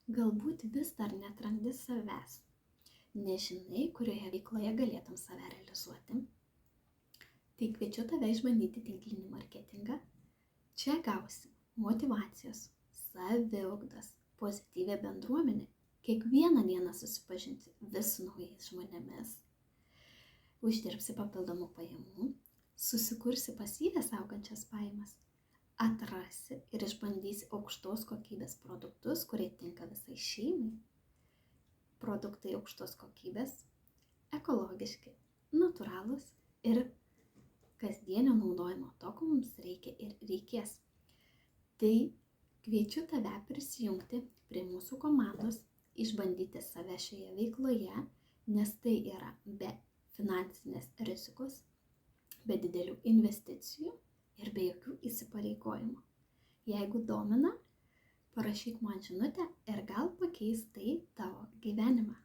Galbūt vis dar neatrandi savęs. Nežinai, kurioje veikloje galėtum save realizuoti. Tai kviečiu tave išbandyti tinklinį marketingą. Čia gausi motyvacijos, saviugdos, pozityvę bendruomenę, kiekvieną dieną susipažinti vis su naujais žmonėmis. Uždirbsi papildomų pajamų, susikursi pasyvės augančias pajamas, atrasi ir išbandysi aukštos kokybės produktus, kurie tinka visai šeimai. Produktai aukštos kokybės, ekologiški, natūralūs ir kasdienio naudojimo to, ko mums reikia ir reikės. Tai kviečiu tave prisijungti prie mūsų komandos, išbandyti save šioje veikloje, nes tai yra be finansinės rizikos, be didelių investicijų ir be jokių įsipareigojimų. Jeigu domina, parašyk man žinutę ir gal pakeis tai tavo gyvenimą.